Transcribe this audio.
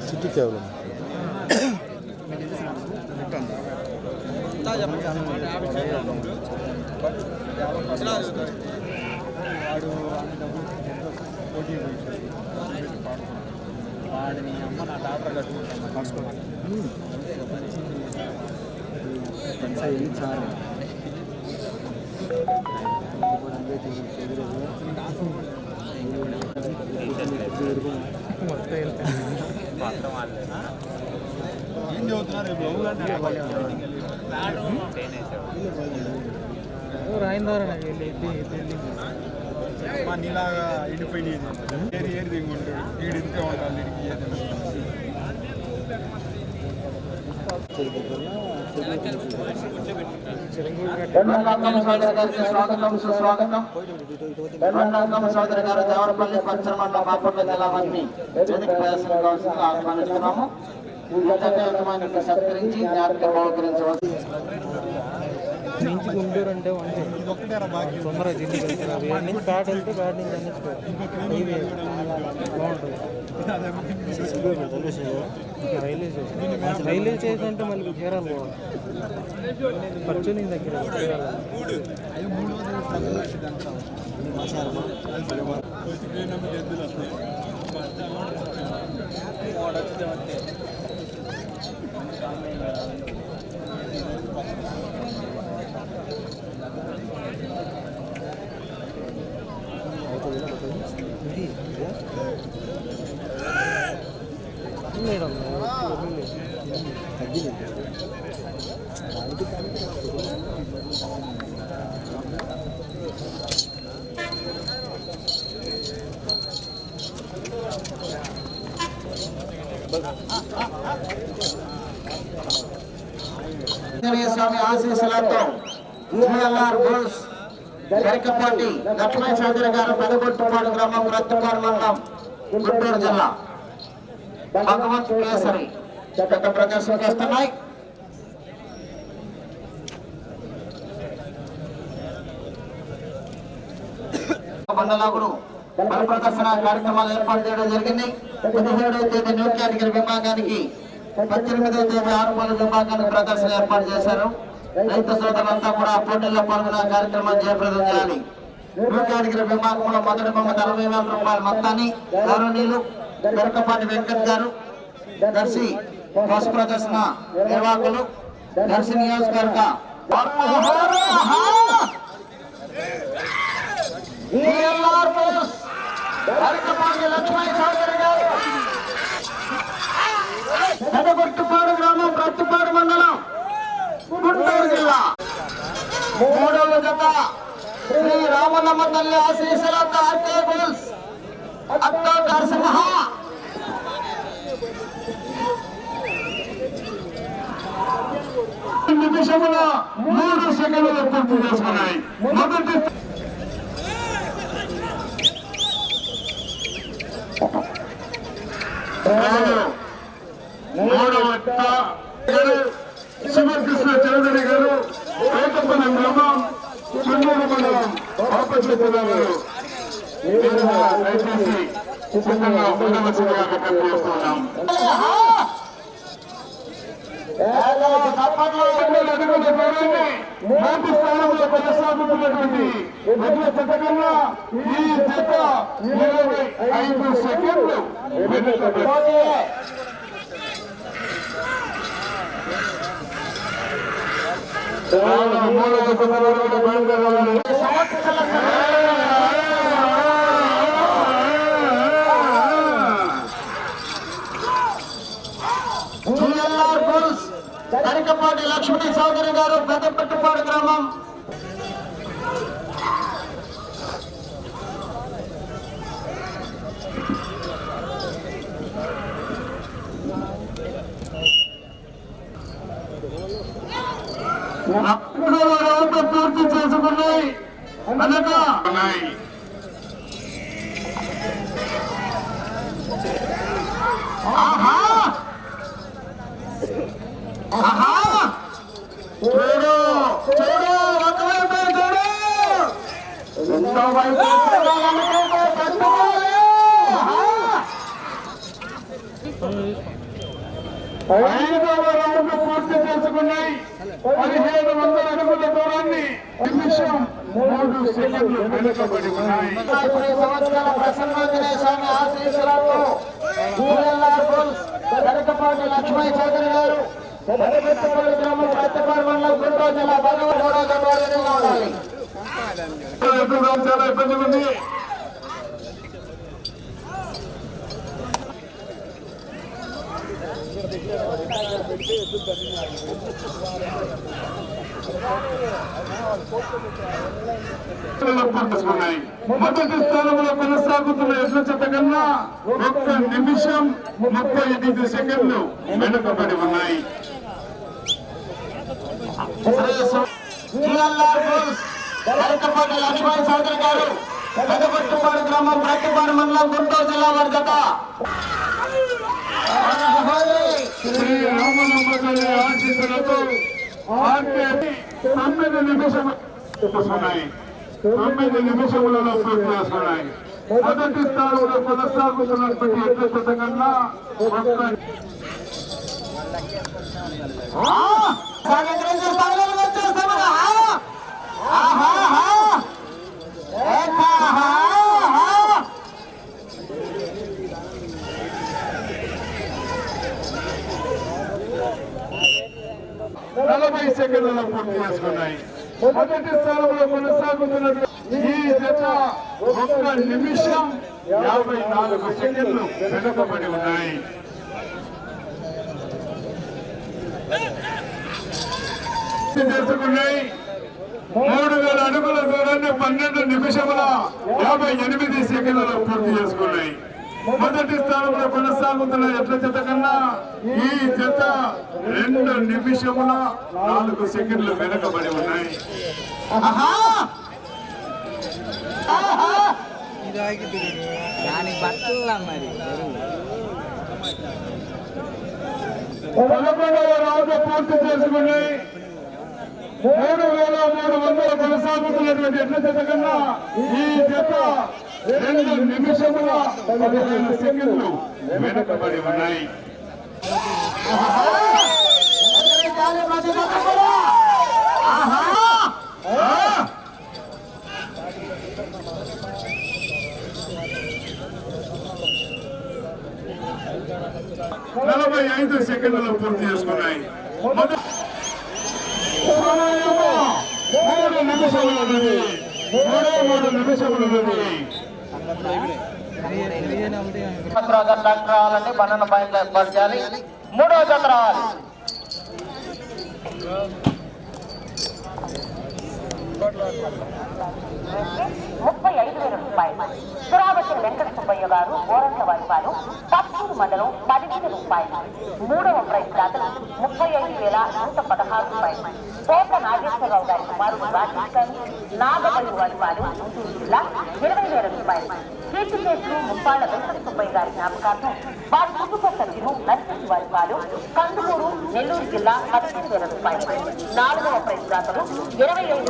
City కేవలం వాడిని అమ్మ నా డాక్టర్ కట్టుకుంటాను పడుచుకోవాలి చాలు ఏం చదువుతున్నారు రాయిన ద్వారా నాకు వెళ్ళి నీలాగా ఎండిపోయినది ఏరి దిగుంటాడు వీడు ఇంతే ఉండాలి స్వాగతం సుస్వాగతం సోదరి గారు దేవరపల్లి పంచమండల బాపట్ల జిల్లా వారిని వేదిక ప్రదర్శనగా ఆహ్వానిస్తున్నాము. సత్కరించి జ్ఞాపకం బహుకరించవచ్చు. నుంచి గుంటూరు అంటే తొందరగా ఢిల్లీ వెళ్తున్నారు నుంచి బ్యాట్ వెళ్తే బ్యాట్ నుంచి అన్నించుకోవాలి రైల్వే స్టేషన్ అంటే మళ్ళీ కేరళ ఖర్చు నీ దగ్గర మేడం స్వామి ఆశీస్సులతో జిఎల్ఆర్ బోస్ గరికపాటి లక్ష్మీ చౌదరి గారు పెదగొట్టుపాడు గ్రామం రత్తుపాడు మండలం గుంటూరు జిల్లా భగవంత్ కేసరి పెద్ద ప్రదర్శన చేస్తున్నాయి. బండలాగుడు బల ప్రదర్శన కార్యక్రమాలు ఏర్పాటు చేయడం జరిగింది. 17వ తేదీ న్యూ కేటగిరీ విభాగానికి 18వ తేదీ ఆరుమూల విభాగానికి ప్రదర్శన ఏర్పాటు చేశారు. రైతు సోదరులంతా కూడా పోటీల్లో పాల్గొనే కార్యక్రమం జయప్రదం చేయాలి. న్యూ కేటగిరీ విభాగంలో మొదటి బొమ్మ 40,000 రూపాయల మొత్తాన్ని గౌరవనీయులు గరికపాటి వెంకట్ గారు దర్శి బస్ ప్రదర్శన నిర్వాహకులు దర్శి నియోజకవర్గ లక్ష్మీ చౌదరి గారు పెదగొట్టుపాడు గ్రామం రత్తుపాడు మండలం గుంటూరు జిల్లా. 3వ జత శ్రీ రామలమ్మ తల్లి ఆశీస్సులతో ఆర్కే బుల్స్ అత్తా నరసింహ నిమిషముల 3 సెకండ్లు పూర్తి చేసుకున్నాయి. మొదటి శివకృష్ణ చౌదరి గారు పేటపల్లి గ్రామం చెన్నూరు మండలం బాపట్ల జిల్లా గారు దయచేసి సిద్ధంగా ఉండవలసిందిగా విజ్ఞప్తి చేస్తున్నాం. మొదటి స్థానంలో కొనసాగుతున్నటువంటి మధ్య జత కన్నా ఈ జత 25 సెకండ్లు గరికపాటి లక్ష్మీ చౌదరి గారు పెద్దపెట్టుపాడు గ్రామం పూర్తి చేసుకున్నాయి అనగా చూడు చూడు ఒకవైపు చూడు రెండో వైపు ఐదవ రౌండ్ పూర్తి చేసుకున్నాయి. 1700 అడుగుల దూరాన్ని నిమిషం 3 సెకండ్లు వెనుకబడి ఉన్నాయి. ప్రసన్నాంజనేయ స్వామి ఆశీస్సులతో కనకపాటి లక్ష్మీ చౌదరి గారు పెద్దపల్లి గ్రామం ప్రత్తిపాడు మండలం గుంటూరు జిల్లా భగవద్గూడ ఉండాలి. చాలా ఇబ్బంది ఉంది. మొదటి స్థానంలో కొనసాగుతున్న ఎడ్ల జత కన్నా 1 నిమిషం 35 సెకండ్లు వెనుకబడి ఉన్నాయి. కనకపాటి లక్ష్మీ చౌదరి గారు పెద్దపట్టిపాడు గ్రామం ప్రత్తిపాడు మండలం గుంటూరు జిల్లా వారి జత శ్రీ రామనమ్మ గారి ఆశీస్సులతో 9 నిమిషములు ఉన్నాయి. 9 నిమిషములలో పూర్తి చేసుకున్నాయి. మొదటి స్థానంలో కొనసాగుతున్నటువంటి ఎడ్ల జత కన్నా నలభై సెకండ్లలో పూర్తి చేసుకున్నాయి. మొదటి స్థానంలో కొనసాగుతున్నటువంటి ఈ జత 1 నిమిషం 54 సెకండ్లు వెనుకబడి ఉన్నాయి. చేసుకున్నాయి. 3000 అడుగుల దూరాన్ని 12 నిమిషముల 58 సెకండ్లలో పూర్తి చేసుకున్నాయి. మొదటి స్థానంలో కొనసాగుతున్న ఎడ్ల జత కన్నా ఈ జత 2 నిమిషముల 4 సెకండ్లు వెనుకబడి ఉన్నాయి. దానికి బట్టలు మరి 11వ రౌండ్ పూర్తి చేసుకున్నాయి. 3300 కొనసాగుతున్నటువంటి ఎడ్ల జత కన్నా ఈ జత 2 నిమిషముల 15 సెకండ్లు వెనుకబడి ఉన్నాయి. నలభై 5 సెకండ్లలో పూర్తి చేసుకున్నాయి. 3 నిమిషములు ఉన్నది. 3 నిమిషములు ఉన్నది. డాక్టర్ రావాలండి. 12 పాయింట్లు ఏర్పాటు చేయాలి. 3వ జత రావాలి. 35,000 రూపాయలు. సురావతి వెంకట సుబ్బయ్య గారు గోరంట్ల వారిపాలు పత్తూరు మండలం 10,000 రూపాయలు. 3వ ప్రైజ్ దాతలు 35,116 రూపాయలు. కోట నాగేశ్వరరావు గారి కుమారుడు రాజేశ్వరి నాగబల్లి వారిపాలు గుంటూరు జిల్లా 20,000 రూపాయలు. కీర్తి కేసులు ముప్పాళ్ల వెంకట సుబ్బయ్య గారి జ్ఞాపకార్థం వారి కుటుంబ సభ్యులు నరసింహ వారిపాలు కందుకూరు నెల్లూరు జిల్లా 15,000 రూపాయలు. 4వ ప్రైజ్ దాతలు 25